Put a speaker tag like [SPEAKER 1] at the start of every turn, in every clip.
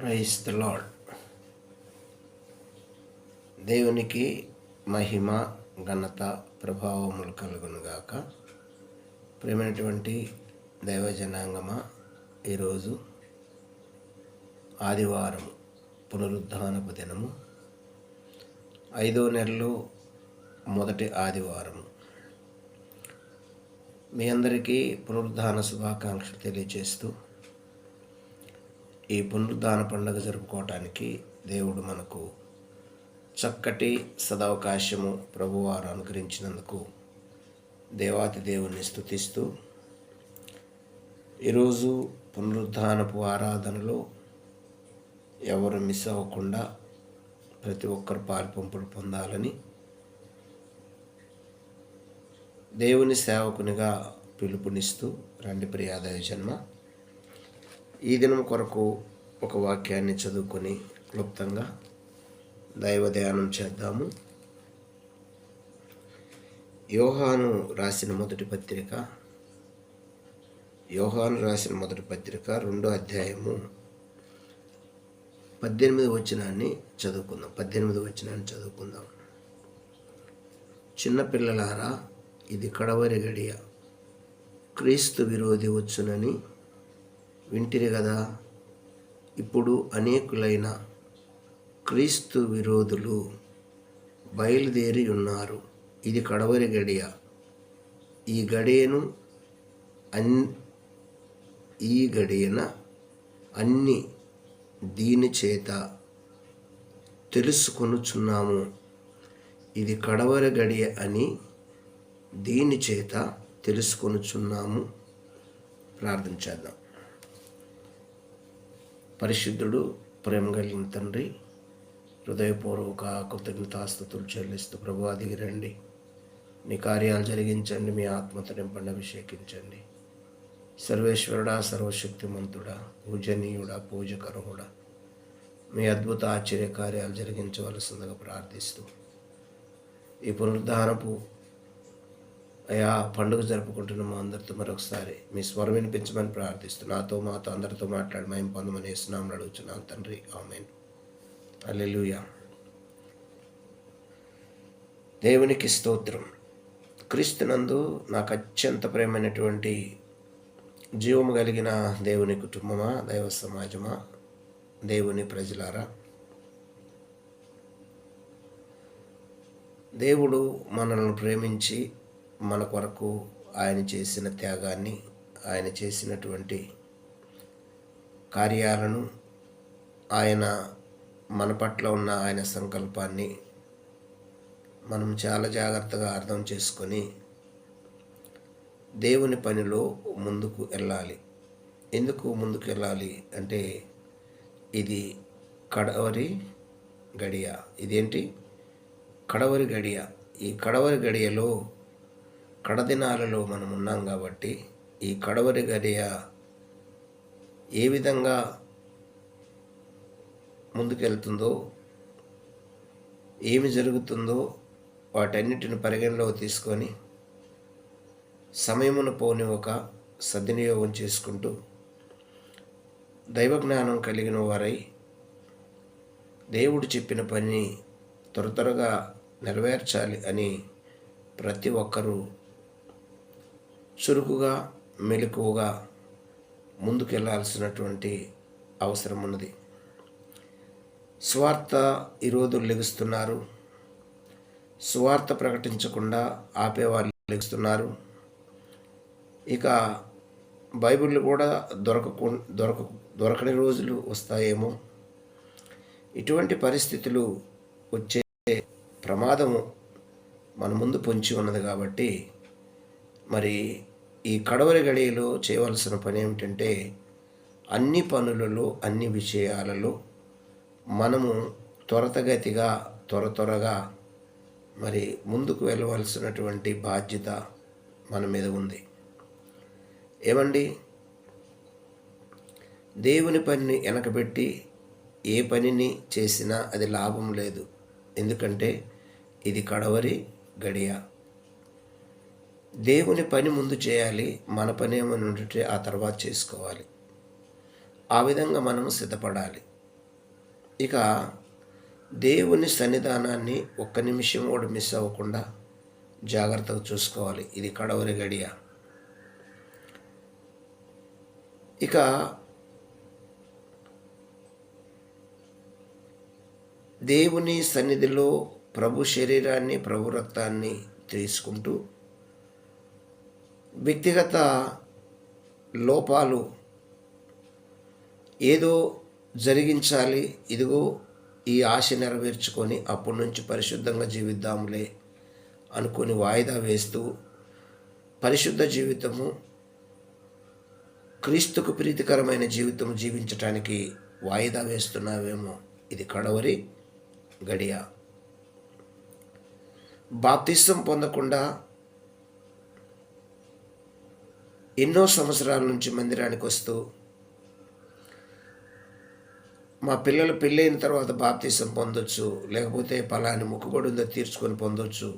[SPEAKER 1] Praise the lord. దేవునికి మహిమ, ఘనత, ప్రభావములు కలుగునుగాక. ప్రియమైనటువంటి దైవజనాంగమా, ఈరోజు ఆదివారం, పునరుద్ధానపు దినము, 5వ నెలలో మొదటి ఆదివారము. మీ అందరికీ పునరుద్ధాన శుభాకాంక్షలు తెలియజేస్తూ, ఈ పునరుద్ధాన పండుగ జరుపుకోవటానికి దేవుడు మనకు చక్కటి సదవకాశము ప్రభువారు అనుగ్రహించినందుకు దేవాతి దేవుణ్ణి స్తుతిస్తూ, ఈరోజు పునరుద్ధానపు ఆరాధనలో ఎవరు మిస్ అవ్వకుండా ప్రతి ఒక్కరు పాలుపంపులు పొందాలని దేవుని సేవకునిగా పిలుపునిస్తూ, రండి ప్రియా దైవజన్మ, ఈ దినం కొరకు ఒక వాక్యాన్ని చదువుకొని క్లుప్తంగా దైవ ధ్యానం చేద్దాము. యోహాను రాసిన మొదటి పత్రిక 2వ అధ్యాయము 18వ వచనాన్ని చదువుకుందాం. చిన్నపిల్లలారా, ఇది కడవరి గడియ. క్రీస్తు విరోధి వచ్చునని వింటిరి కదా. ఇప్పుడు అనేకులైన క్రీస్తు విరోధులు బయలుదేరి ఉన్నారు. ఇది కడవరి గడియ. ఈ గడియన అన్ని దీని చేత తెలుసుకొనుచున్నాము. ఇది కడవరి గడియ అని దీని చేత తెలుసుకొనుచున్నాము. ప్రార్థన చేద్దాం. పరిశుద్ధుడు, ప్రేమ కలిగిన తండ్రి, హృదయపూర్వక కృతజ్ఞతాస్తుతులు చెల్లిస్తూ ప్రభువా దిగిరండి. నీ కార్యాలు జరిగించండి. మీ ఆత్మతో నింపండి, అభిషేకించండి. సర్వేశ్వరుడా, సర్వశక్తిమంతుడా, పూజనీయుడా, పూజకరుడా, మీ అద్భుత ఆశ్చర్య కార్యాలు జరిగించవలసిందిగా ప్రార్థిస్తూ, ఈ పునరుద్ధానపు పండుగ జరుపుకుంటున్న మా అందరితో మరొకసారి మీ స్వరం వినిపించమని ప్రార్థిస్తూ, మాతో అందరితో మాట్లాడి మేము పొందమని యేసునామములో అడుగుచున్నాం తండ్రి, ఆమేన్. హల్లెలూయా. దేవునికి స్తోత్రం. క్రీస్తునందు నాకు అత్యంత ప్రేమైనటువంటి జీవము కలిగిన దేవుని కుటుంబమా, దైవ సమాజమా, దేవుని ప్రజలారా, దేవుడు మనల్ని ప్రేమించి మన కొరకు ఆయన చేసిన త్యాగాన్ని, ఆయన చేసినటువంటి కార్యాలను, ఆయన మన పట్ల ఉన్న ఆయన సంకల్పాన్ని మనం చాలా జాగ్రత్తగా అర్థం చేసుకొని దేవుని పనిలో ముందుకు వెళ్ళాలి. ఎందుకు ముందుకు వెళ్ళాలి అంటే, ఇది కడవరి గడియ. ఇదేంటి? కడవరి గడియ. ఈ కడవరి గడియలో, కడదినాలలో మనం ఉన్నాం కాబట్టి, ఈ కడవరి గడియ ఏ విధంగా ముందుకెళ్తుందో, ఏమి జరుగుతుందో వాటన్నిటిని పరిగణలో తీసుకొని సమయమును పోని ఒక సద్వినియోగం చేసుకుంటూ దైవజ్ఞానం కలిగిన వారై దేవుడు చెప్పిన పని త్వరగా నెరవేర్చాలి అని ప్రతి ఒక్కరూ చురుకుగా, మెలకువగా ముందుకెళ్లాల్సినటువంటి అవసరం ఉన్నది. సువార్త ఈరోజు లెగుస్తున్నారు. సువార్త ప్రకటించకుండా ఆపేవాళ్ళు లెగుస్తున్నారు. ఇక బైబిల్ కూడా దొరకని రోజులు వస్తాయేమో. ఇటువంటి పరిస్థితులు వచ్చే ప్రమాదము మన ముందు పొంచి ఉన్నది కాబట్టి, మరి ఈ కడవరి గడియలో చేయవలసిన పని ఏమిటంటే, అన్ని పనులలో, అన్ని విషయాలలో మనము త్వరగా మరి ముందుకు వెళ్ళవలసినటువంటి బాధ్యత మన మీద ఉంది. ఏమండి, దేవుని పనిని వెనకబెట్టి ఏ పనిని చేసినా అది లాభం లేదు. ఎందుకంటే ఇది కడవరి గడియ. దేవుని పని ముందు చేయాలి, మన పని ఏమని ఉంటే ఆ తర్వాత చేసుకోవాలి. ఆ విధంగా మనము సిద్ధపడాలి. ఇక దేవుని సన్నిధానాన్ని ఒక్క నిమిషం కూడా మిస్ అవ్వకుండా జాగ్రత్తగా చూసుకోవాలి. ఇది కడవరి గడియ. ఇక దేవుని సన్నిధిలో ప్రభు శరీరాన్ని, ప్రభు రక్తాన్ని తీసుకుంటూ వ్యక్తిగత లోపాలు ఏదో జరిగించాలి, ఇదిగో ఈ ఆశ నెరవేర్చుకొని అప్పటి నుంచి పరిశుద్ధంగా జీవిద్దాంలే అనుకొని వాయిదా వేస్తూ పరిశుద్ధ జీవితము, క్రీస్తుకు ప్రీతికరమైన జీవితం జీవించటానికి వాయిదా వేస్తున్నావేమో. ఇది కడవరి గడియ. బాప్తిసం పొందకుండా ఎన్నో సంవత్సరాల నుంచి మందిరానికి వస్తూ మా పిల్లలు పెళ్ళైన తర్వాత బాప్తిసం పొందొచ్చు, లేకపోతే పలాని మొక్కుబడి ఉందో తీర్చుకొని పొందొచ్చు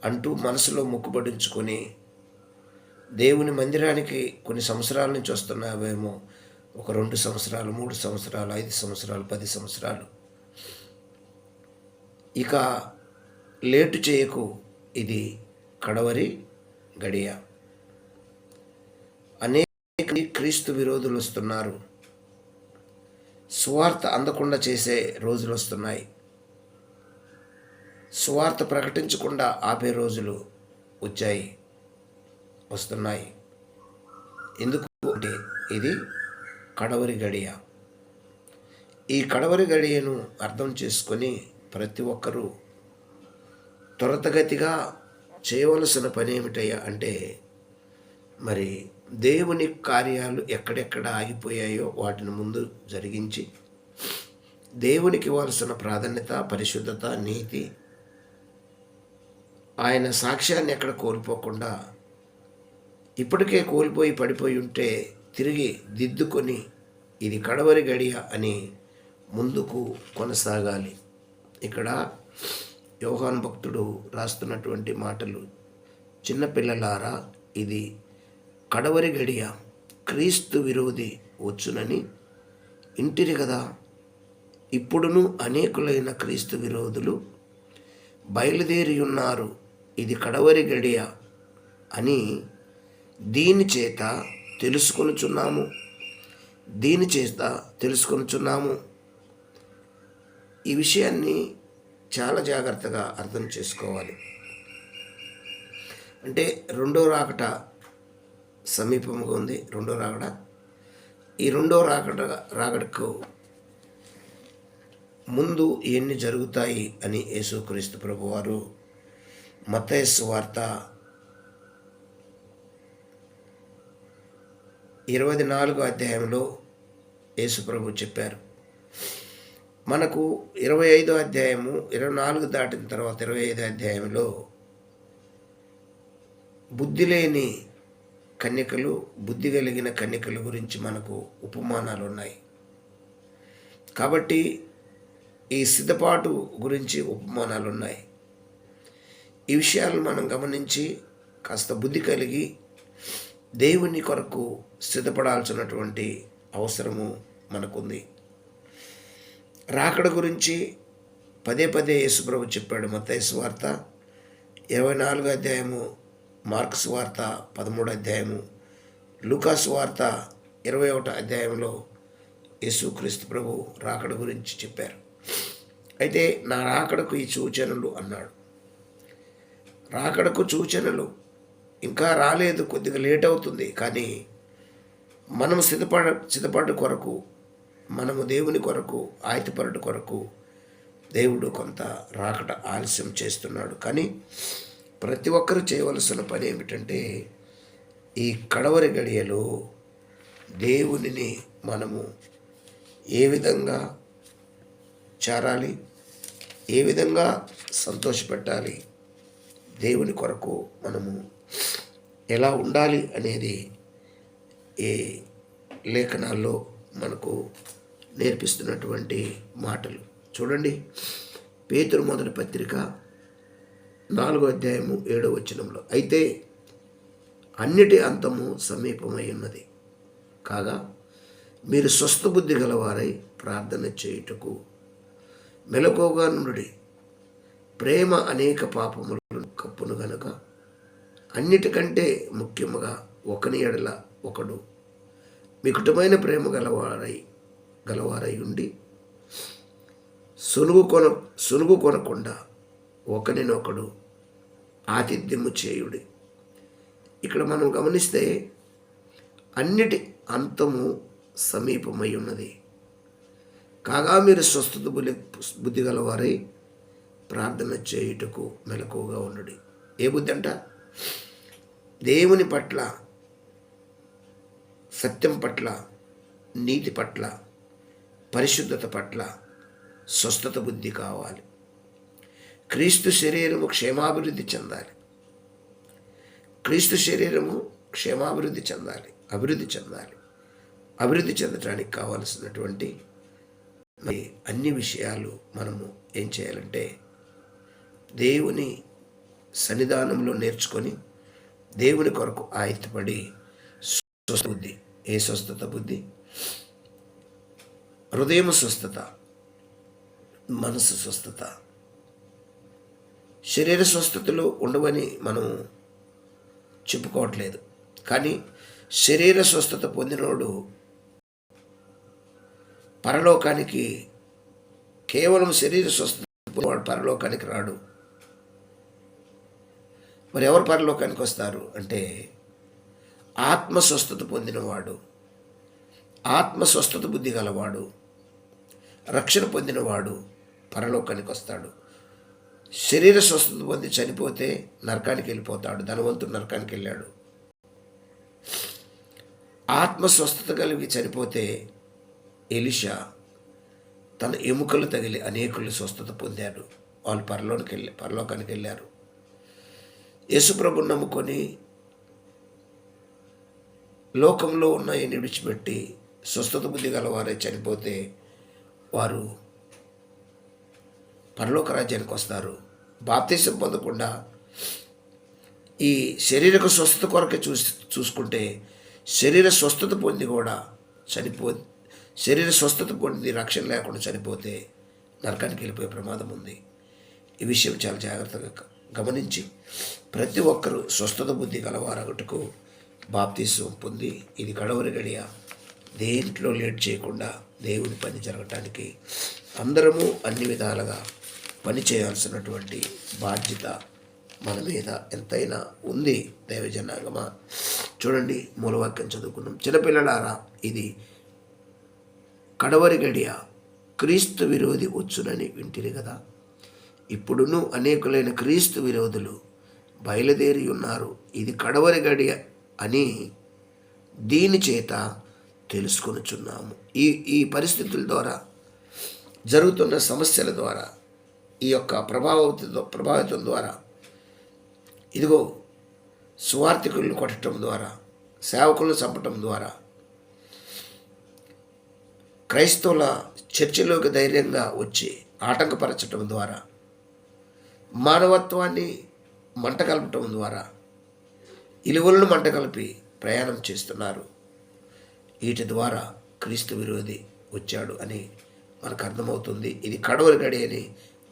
[SPEAKER 1] అంటూ మనసులో మొక్కుబడించుకొని దేవుని మందిరానికి కొన్ని సంవత్సరాల నుంచి వస్తున్నావేమో. ఒక 2 సంవత్సరాలు, 3 సంవత్సరాలు, 5 సంవత్సరాలు, 10 సంవత్సరాలు. ఇక లేటు చేయకు. ఇది కడవరి గడియ. అనేక క్రీస్తు విరోధులు వస్తున్నారు. సువార్త అందకుండా చేసే రోజులు వస్తున్నాయి. సువార్త ప్రకటించకుండా ఆపే రోజులు వస్తున్నాయి. ఎందుకు అంటే ఇది కడవరి గడియ. ఈ కడవరి గడియను అర్థం చేసుకొని ప్రతి ఒక్కరూ త్వరితగతిగా చేయవలసిన పని ఏమిటయ్యా అంటే, మరి దేవుని కార్యాలు ఎక్కడెక్కడ ఆగిపోయాయో వాటిని ముందు జరిగించి దేవునికి ఇవ్వాల్సిన ప్రాధాన్యత, పరిశుద్ధత, నీతి, ఆయన సాక్ష్యాన్ని ఎక్కడ కోల్పోకుండా, ఇప్పటికే కోల్పోయి పడిపోయి ఉంటే తిరిగి దిద్దుకొని ఇది కడవరి గడియ అని ముందుకు కొనసాగాలి. ఇక్కడ యోహాను భక్తుడు రాస్తున్నటువంటి మాటలు, చిన్నపిల్లలారా ఇది కడవరి గడియ, క్రీస్తు విరోధి వచ్చునని ఇంటిరి కదా. ఇప్పుడును అనేకులైన క్రీస్తు విరోధులు బయలుదేరి ఉన్నారు. ఇది కడవరి గడియ అని దీని చేత తెలుసుకొనుచున్నాము. ఈ విషయాన్ని చాలా జాగ్రత్తగా అర్థం చేసుకోవాలి. అంటే రెండో రాకట సమీపంగా ఉంది. రెండో రాకడ, ఈ రెండో రాకడకు ముందు ఎన్ని జరుగుతాయి అని యేసుక్రీస్తు ప్రభువారు మత్తయి సువార్త 24వ అధ్యాయంలో యేసు ప్రభు చెప్పారు. మనకు 25వ అధ్యాయము 24 దాటిన తర్వాత 25వ అధ్యాయంలో బుద్ధి లేని కన్యకలు, బుద్ధి కలిగిన కన్యకల గురించి మనకు ఉపమానాలు ఉన్నాయి. కాబట్టి ఈ సిద్ధపాటు గురించి ఉపమానాలు ఉన్నాయి. ఈ విషయాలు మనం గమనించి కాస్త బుద్ధి కలిగి దేవుని కొరకు సిద్ధపడాల్సినటువంటి అవసరము మనకుంది. రాకడ గురించి పదే యేసుప్రభు చెప్పాడు. మత్తయి సువార్త 24వ అధ్యాయము, మార్కు సువార్త 13వ అధ్యాయము, లూకా సువార్త 21వ అధ్యాయంలో యేసుక్రీస్తు ప్రభు రాకడ గురించి చెప్పారు. అయితే నా రాకడకు ఈ సూచనలు అన్నాడు. రాకడకు సూచనలు ఇంకా రాలేదు, కొద్దిగా లేట్ అవుతుంది. కానీ మనం సిద్ధపడ కొరకు, మనము దేవుని కొరకు, ఆయతపరుడు కొరకు దేవుడు కొంత రాకడ ఆలస్యం చేస్తున్నాడు. కానీ ప్రతి ఒక్కరూ చేయవలసిన పని ఏమిటంటే, ఈ కడవరి గడియలో దేవునిని మనము ఏ విధంగా చేరాలి, ఏ విధంగా సంతోషపెట్టాలి, దేవుని కొరకు మనము ఎలా ఉండాలి అనేది ఈ లేఖనాల్లో మనకు నేర్పిస్తున్నటువంటి మాటలు చూడండి. పేతురు మొదటి పత్రిక 4వ అధ్యాయము 7వ వచనంలో, అయితే అన్నిటి అంతము సమీపమై ఉన్నది కాగా మీరు స్వస్థ బుద్ధి గలవారై ప్రార్థన చేయుటకు మెలకువగా నుండుడి. ప్రేమ అనేక పాపములను కప్పును గనుక అన్నిటికంటే ముఖ్యముగా ఒకని ఎడల ఒకడు మికుటమైన ప్రేమ గలవారై ఉండి సులుగు కొనకుండా ఒకరినొకడు ఆతిథ్యము చేయుడి. ఇక్కడ మనం గమనిస్తే అన్నిటి అంతము సమీపమై ఉన్నది. కాగా మీరు స్వస్థత బుద్ధి గలవారై ప్రార్థన చేయుటకు మెలకువగా ఉండుడి. ఏ బుద్ధి అంట? దేవుని పట్ల, సత్యం పట్ల, నీతి పట్ల, పరిశుద్ధత పట్ల స్వస్థత బుద్ధి కావాలి. క్రీస్తు శరీరము క్షేమాభివృద్ధి చెందాలి. క్రీస్తు శరీరము క్షేమాభివృద్ధి చెందాలి, అభివృద్ధి చెందాలి. అభివృద్ధి చెందడానికి కావలసినటువంటి అన్ని విషయాలు మనము ఏం చేయాలంటే దేవుని సన్నిధానంలో నేర్చుకొని దేవుని కొరకు ఆయత్తపడి స్వస్థ బుద్ధి. ఏ స్వస్థత బుద్ధి? హృదయం స్వస్థత, మనసు స్వస్థత. శరీర స్వస్థతలు ఉండవని మనం చెప్పుకోవట్లేదు, కానీ శరీర స్వస్థత పొందినోడు పరలోకానికి, కేవలం శరీర స్వస్థత పొందినవాడు పరలోకానికి రాడు. మరి ఎవరు పరలోకానికి వస్తారు అంటే ఆత్మ స్వస్థత పొందినవాడు, ఆత్మ స్వస్థత బుద్ధి గలవాడు, రక్షణ పొందినవాడు పరలోకానికి వస్తాడు. శరీర స్వస్థత పొంది చనిపోతే నరకానికి వెళ్ళిపోతాడు. ధనవంతుడు నరకానికి వెళ్ళాడు. ఆత్మ స్వస్థత కలిగి చనిపోతే ఎలీషా తన ఎముకలు తగిలి అనేకులు స్వస్థత పొందారు. వాళ్ళు పరలోకానికి వెళ్ళారు. యేసుప్రభుని నమ్ముకొని లోకంలో ఉన్నాయని విడిచిపెట్టి స్వస్థత బుద్ధి గలవారే చనిపోతే వారు పరలోక రాజ్యానికి వస్తారు. బాప్తిసం పొందకుండా ఈ శరీరక స్వస్థత కొరకే చూసుకుంటే శరీర స్వస్థత పొంది కూడా శరీర స్వస్థత పొంది రక్షణ లేకుండా చనిపోతే నరకానికి వెళ్ళిపోయే ప్రమాదం ఉంది. ఈ విషయం చాలా జాగ్రత్తగా గమనించి ప్రతి ఒక్కరూ స్వస్థత బుద్ధి గలవారగటకు బాప్తిసం పొంది ఇది కడవరి గడియ. దేంట్లో లేట్ చేయకుండా దేవుని పని జరగటానికి అందరము అన్ని విధాలుగా పని చేయాల్సినటువంటి బాధ్యత మన మీద ఎంతైనా ఉంది. దైవజనాంగమా, చూడండి, మూలవాక్యం చదువుకున్నాం. చిన్నపిల్లలారా, ఇది కడవరి గడియ, క్రీస్తు విరోధి వచ్చునని వింటిరి కదా. ఇప్పుడును అనేకులైన క్రీస్తు విరోధులు బయలుదేరి ఉన్నారు. ఇది కడవరి గడియ అని దీని చేత తెలుసుకొనుచున్నాము. ఈ పరిస్థితుల ద్వారా, జరుగుతున్న సమస్యల ద్వారా, ఈ యొక్క ప్రభావితం ద్వారా, ఇదిగో సువార్థికులను కొట్టడం ద్వారా, సేవకులను చంపటం ద్వారా, క్రైస్తవుల చర్చిలోకి ధైర్యంగా వచ్చి ఆటంకపరచటం ద్వారా, మానవత్వాన్ని మంటకలపటం ద్వారా, ఇలువలను మంటకలిపి ప్రయాణం చేస్తున్నారు. వీటి ద్వారా క్రీస్తు విరోధి వచ్చాడు అని మనకు అర్థమవుతుంది. ఇది కడవరి గడి అని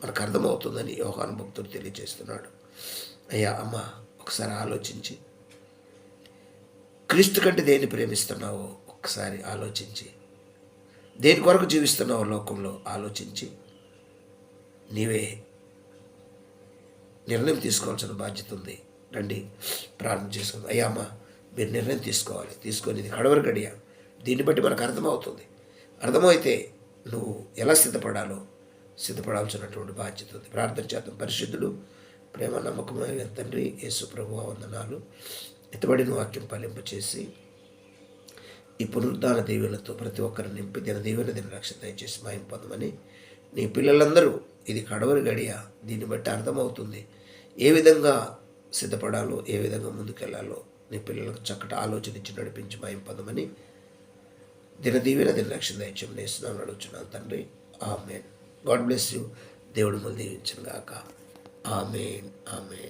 [SPEAKER 1] మనకు అర్థమవుతుందని యోహాను భక్తుడు తెలియజేస్తున్నాడు. అయ్యా, అమ్మ, ఒకసారి ఆలోచించి క్రీస్తు కంటే దేన్ని ప్రేమిస్తున్నావో ఒకసారి ఆలోచించి, దేని కొరకు జీవిస్తున్నావో లోకంలో ఆలోచించి నీవే నిర్ణయం తీసుకోవాల్సిన బాధ్యత ఉంది. రండి, ప్రార్థన చేసుకుందాం. అయ్యా, అమ్మ, మీరు నిర్ణయం తీసుకోవాలి. తీసుకొని ఇది కడవరి గడియ. దీన్ని బట్టి మనకు అర్థమవుతుంది. అర్థమైతే నువ్వు ఎలా సిద్ధపడాల్సినటువంటి బాధ్యత ఉంది. ప్రార్థన చేద్దాం. పరిశుద్ధుడు, ప్రేమ నమ్మకమైన తండ్రి యేసు ప్రభువా, వందనాలు. ఎత్తబడిన వాక్యం ఫలింపచేసి ఈ పునరుద్ధాన దీవెనతో ప్రతి ఒక్కరిని నింపి దీవెన రక్షణ దయచేసి మహిమ పొందమని నీ పిల్లలందరూ, ఇది కడవరి గడియ, దీన్ని బట్టి అర్థమవుతుంది ఏ విధంగా సిద్ధపడాలో, ఏ విధంగా ముందుకెళ్లాలో నీ పిల్లలకు చక్కటి ఆలోచన ఇచ్చి నడిపించి మహిమ పొందమని దీవెన రక్షణ దయచేసి నేస్తున్నాను అడుగుతున్నాను తండ్రి. ఆమేన్. God bless you. దేవుడు ముందు దీవించును గాక. ఆమేన్. ఆమేన్.